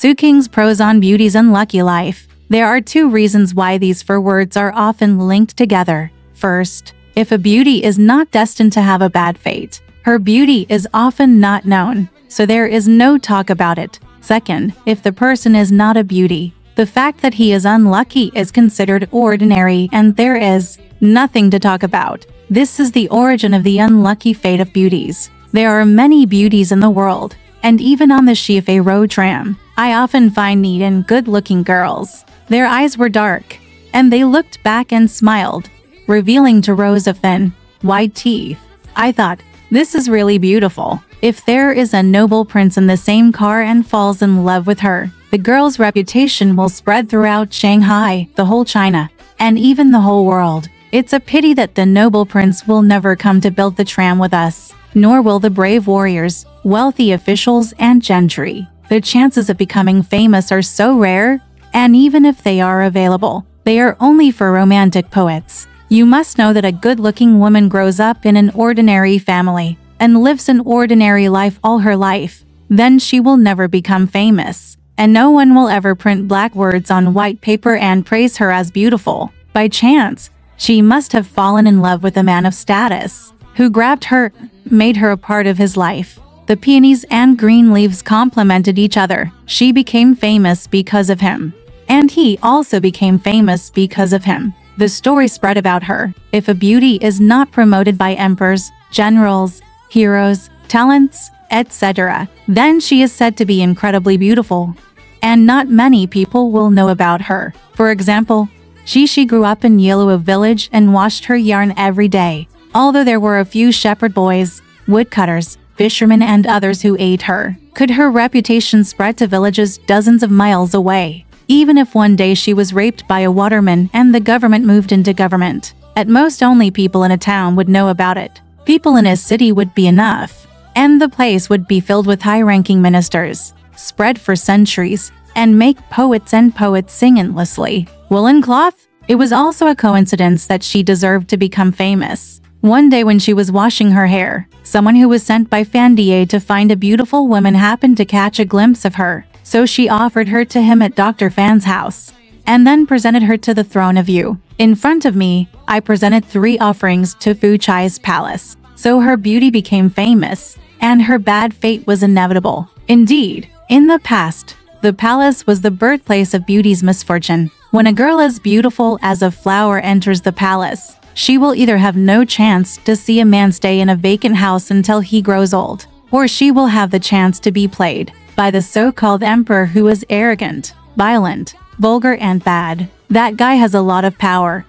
Qing's prose on beauty's unlucky life. There are two reasons why these four words are often linked together. First, if a beauty is not destined to have a bad fate, her beauty is often not known, so there is no talk about it. Second, if the person is not a beauty, the fact that he is unlucky is considered ordinary and there is nothing to talk about. This is the origin of the unlucky fate of beauties. There are many beauties in the world, and even on the Chiffre road tram, I often find neat and good-looking girls. Their eyes were dark, and they looked back and smiled, revealing to rows of thin, white teeth. I thought, this is really beautiful. If there is a noble prince in the same car and falls in love with her, the girl's reputation will spread throughout Shanghai, the whole China, and even the whole world. It's a pity that the noble prince will never come to build the tram with us, nor will the brave warriors, wealthy officials, and gentry. The chances of becoming famous are so rare, and even if they are available, they are only for romantic poets. You must know that a good-looking woman grows up in an ordinary family and lives an ordinary life all her life. Then she will never become famous, and no one will ever print black words on white paper and praise her as beautiful. By chance, she must have fallen in love with a man of status, who grabbed her, made her a part of his life. The peonies and green leaves complemented each other. She became famous because of him, and he also became famous because of him. The story spread about her. If a beauty is not promoted by emperors, generals, heroes, talents, etc., then she is said to be incredibly beautiful, and not many people will know about her. For example, she grew up in Yellow village and washed her yarn every day, although there were a few shepherd boys, woodcutters, fishermen, and others who ate her. Could her reputation spread to villages dozens of miles away? Even if one day she was raped by a waterman and the government moved into government, at most only people in a town would know about it. People in a city would be enough, and the place would be filled with high-ranking ministers, spread for centuries, and make poets and poets sing endlessly. Woolen cloth? It was also a coincidence that she deserved to become famous. One day when she was washing her hair, someone who was sent by Fandier to find a beautiful woman happened to catch a glimpse of her, so she offered her to him at Dr. Fan's house, and then presented her to the throne of Yu. In front of me, I presented 3 offerings to Fu Chai's palace, so her beauty became famous, and her bad fate was inevitable. Indeed, in the past, the palace was the birthplace of beauty's misfortune. When a girl as beautiful as a flower enters the palace, she will either have no chance to see a man stay in a vacant house until he grows old, or she will have the chance to be played by the so-called emperor who is arrogant, violent, vulgar, and bad. That guy has a lot of power,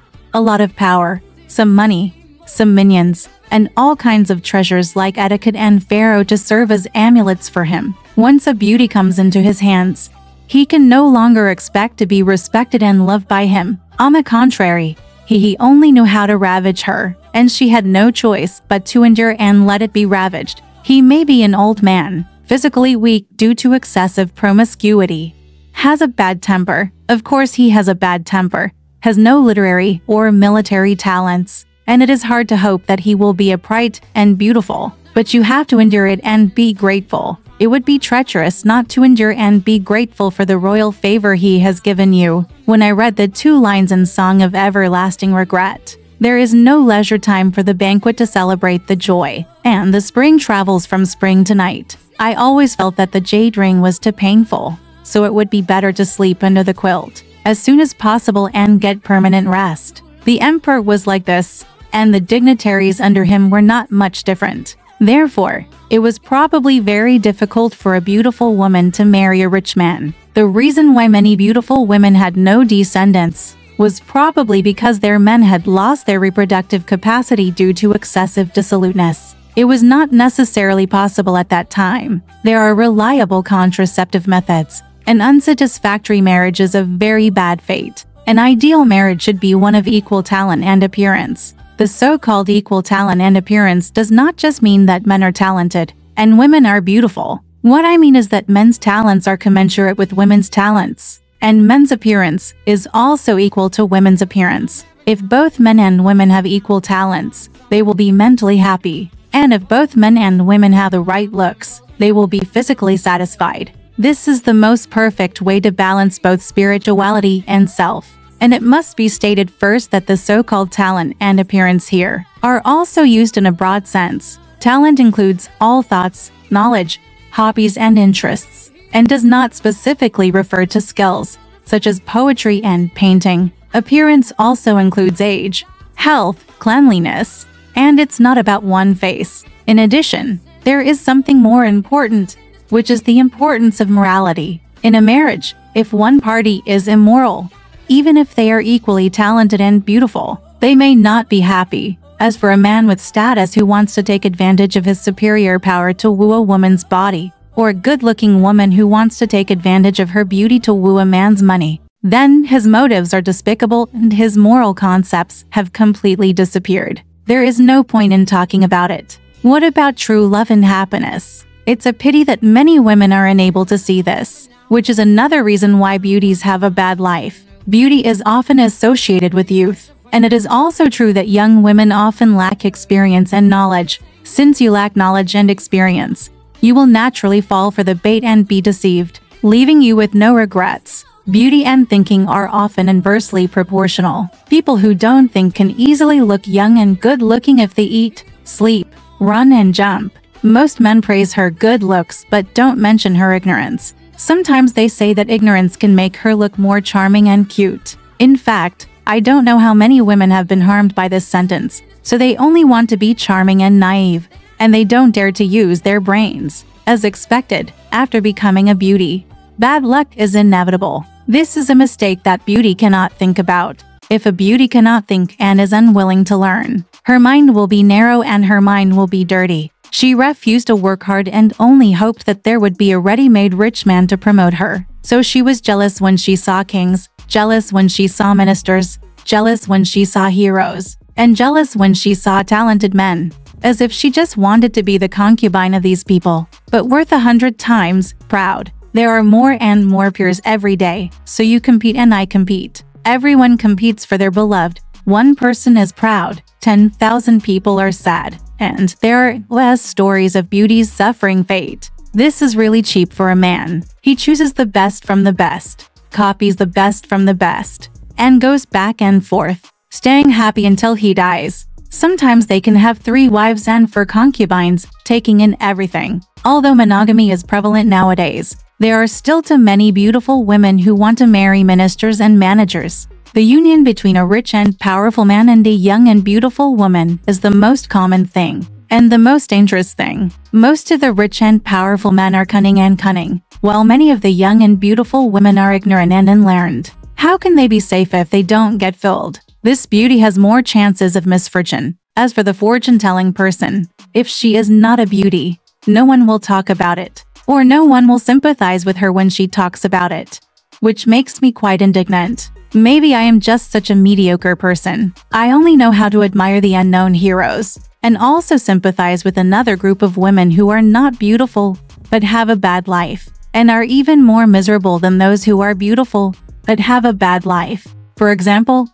some money, some minions, and all kinds of treasures like etiquette and pharaoh to serve as amulets for him. Once a beauty comes into his hands, he can no longer expect to be respected and loved by him. On the contrary, he only knew how to ravage her, and she had no choice but to endure and let it be ravaged. He may be an old man, physically weak due to excessive promiscuity, has a bad temper. Of course he has a bad temper, has no literary or military talents, and it is hard to hope that he will be upright and beautiful. But you have to endure it and be grateful. It would be treacherous not to endure and be grateful for the royal favor he has given you. When I read the 2 lines in Song of Everlasting Regret, there is no leisure time for the banquet to celebrate the joy, and the spring travels from spring to night. I always felt that the jade ring was too painful, so it would be better to sleep under the quilt as soon as possible and get permanent rest. The emperor was like this, and the dignitaries under him were not much different. Therefore, it was probably very difficult for a beautiful woman to marry a rich man. The reason why many beautiful women had no descendants was probably because their men had lost their reproductive capacity due to excessive dissoluteness. It was not necessarily possible at that time. There are reliable contraceptive methods, and unsatisfactory marriage is a very bad fate. An ideal marriage should be one of equal talent and appearance. The so-called equal talent and appearance does not just mean that men are talented and women are beautiful. What I mean is that men's talents are commensurate with women's talents, and men's appearance is also equal to women's appearance. If both men and women have equal talents, they will be mentally happy, and if both men and women have the right looks, they will be physically satisfied. This is the most perfect way to balance both spirituality and self. And it must be stated first that the so-called talent and appearance here are also used in a broad sense. Talent includes all thoughts, knowledge, hobbies and interests, and does not specifically refer to skills, such as poetry and painting. Appearance also includes age, health, cleanliness, and it's not about one face. In addition, there is something more important, which is the importance of morality. In a marriage, if one party is immoral, even if they are equally talented and beautiful, they may not be happy. As for a man with status who wants to take advantage of his superior power to woo a woman's body, or a good-looking woman who wants to take advantage of her beauty to woo a man's money, then his motives are despicable and his moral concepts have completely disappeared. There is no point in talking about it. What about true love and happiness? It's a pity that many women are unable to see this, which is another reason why beauties have a bad life. Beauty is often associated with youth, and it is also true that young women often lack experience and knowledge. Since you lack knowledge and experience, you will naturally fall for the bait and be deceived, leaving you with no regrets. Beauty and thinking are often inversely proportional. People who don't think can easily look young and good-looking if they eat, sleep, run and jump. Most men praise her good looks but don't mention her ignorance. Sometimes they say that ignorance can make her look more charming and cute. In fact, I don't know how many women have been harmed by this sentence, so they only want to be charming and naive, and they don't dare to use their brains. As expected, after becoming a beauty, bad luck is inevitable. This is a mistake that beauty cannot think about. If a beauty cannot think and is unwilling to learn, her mind will be narrow and her mind will be dirty. She refused to work hard and only hoped that there would be a ready-made rich man to promote her. So she was jealous when she saw kings, jealous when she saw ministers, jealous when she saw heroes, and jealous when she saw talented men. As if she just wanted to be the concubine of these people, but worth 100 times proud. There are more and more peers every day, so you compete and I compete. Everyone competes for their beloved. One person is proud, 10,000 people are sad, and there are less stories of beauties suffering fate. This is really cheap for a man. He chooses the best from the best, copies the best from the best, and goes back and forth, staying happy until he dies. Sometimes they can have 3 wives and 4 concubines, taking in everything. Although monogamy is prevalent nowadays, there are still too many beautiful women who want to marry ministers and managers. The union between a rich and powerful man and a young and beautiful woman is the most common thing, and the most dangerous thing. Most of the rich and powerful men are cunning, while many of the young and beautiful women are ignorant and unlearned. How can they be safe if they don't get filled? This beauty has more chances of misfortune. As for the fortune-telling person, if she is not a beauty, no one will talk about it, or no one will sympathize with her when she talks about it, which makes me quite indignant. Maybe I am just such a mediocre person. I only know how to admire the unknown heroes, and also sympathize with another group of women who are not beautiful, but have a bad life, and are even more miserable than those who are beautiful, but have a bad life. For example,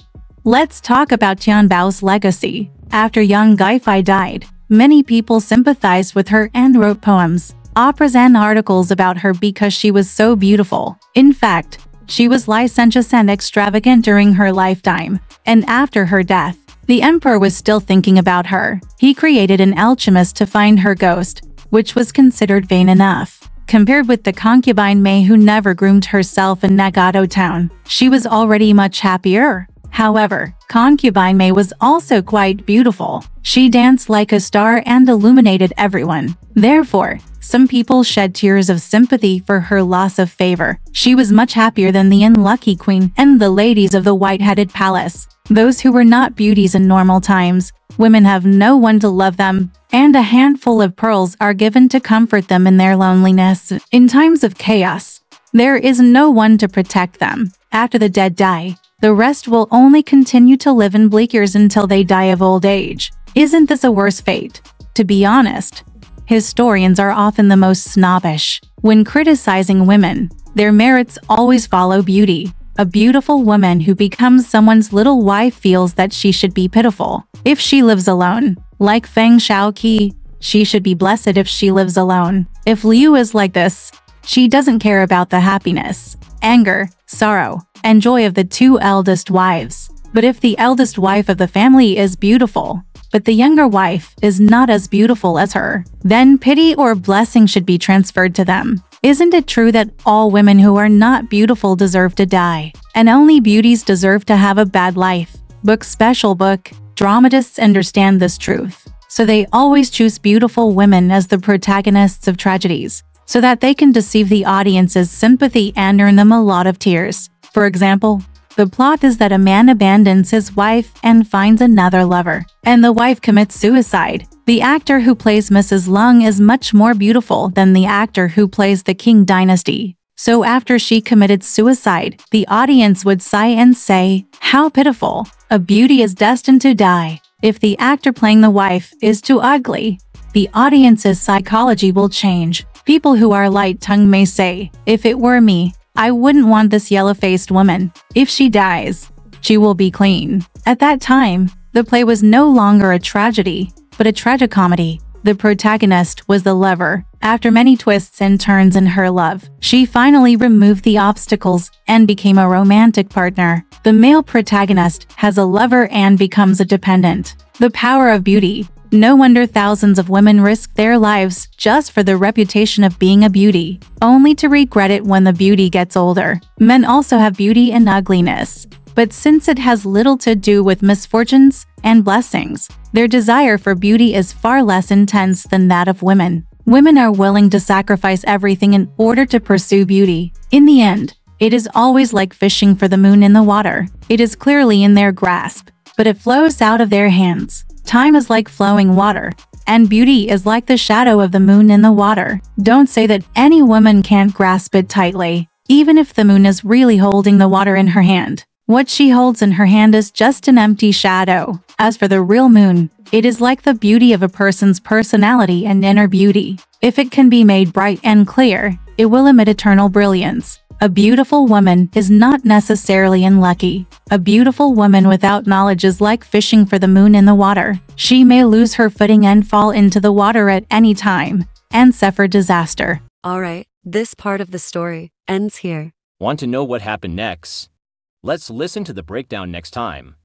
let's talk about Tian Bao's legacy. After Yang Guifei died, many people sympathized with her and wrote poems, operas and articles about her because she was so beautiful. In fact, she was licentious and extravagant during her lifetime, and after her death, the emperor was still thinking about her. He created an alchemist to find her ghost, which was considered vain enough. Compared with the concubine Mei who never groomed herself in Nagato town, she was already much happier. However, concubine Mei was also quite beautiful. She danced like a star and illuminated everyone. Therefore, some people shed tears of sympathy for her loss of favor. She was much happier than the unlucky queen and the ladies of the white-headed palace. Those who were not beauties in normal times, women have no one to love them, and a handful of pearls are given to comfort them in their loneliness. In times of chaos, there is no one to protect them. After the dead die, the rest will only continue to live in bleak years until they die of old age. Isn't this a worse fate? To be honest, historians are often the most snobbish. When criticizing women, their merits always follow beauty. A beautiful woman who becomes someone's little wife feels that she should be pitiful if she lives alone. Like Feng Shaoqi, she should be blessed if she lives alone. If Liu is like this, She doesn't care about the happiness, anger, sorrow, and joy of the two eldest wives. But if the eldest wife of the family is beautiful, but the younger wife is not as beautiful as her, then pity or blessing should be transferred to them. Isn't it true that all women who are not beautiful deserve to die, and only beauties deserve to have a bad life? Special book. Dramatists understand this truth, so they always choose beautiful women as the protagonists of tragedies, so that they can deceive the audience's sympathy and earn them a lot of tears. For example, the plot is that a man abandons his wife and finds another lover, and the wife commits suicide. The actor who plays Mrs. Lung is much more beautiful than the actor who plays the Qing dynasty. So after she committed suicide, the audience would sigh and say, "How pitiful! A beauty is destined to die." If the actor playing the wife is too ugly, the audience's psychology will change. People who are light-tongued may say, "If it were me, I wouldn't want this yellow-faced woman. If she dies, she will be clean." At that time, the play was no longer a tragedy, but a tragicomedy. The protagonist was the lover. After many twists and turns in her love, she finally removed the obstacles and became a romantic partner. The male protagonist has a lover and becomes a dependent. The power of beauty. No wonder thousands of women risk their lives just for the reputation of being a beauty, only to regret it when the beauty gets older. Men also have beauty and ugliness, but since it has little to do with misfortunes and blessings, their desire for beauty is far less intense than that of women. Women are willing to sacrifice everything in order to pursue beauty. In the end, it is always like fishing for the moon in the water. It is clearly in their grasp, but it flows out of their hands. Time is like flowing water, and beauty is like the shadow of the moon in the water. Don't say that any woman can't grasp it tightly, even if the moon is really holding the water in her hand. What she holds in her hand is just an empty shadow. As for the real moon, it is like the beauty of a person's personality and inner beauty. If it can be made bright and clear, it will emit eternal brilliance. A beautiful woman is not necessarily unlucky. A beautiful woman without knowledge is like fishing for the moon in the water. She may lose her footing and fall into the water at any time, and suffer disaster. Alright, this part of the story ends here. Want to know what happened next? Let's listen to the breakdown next time.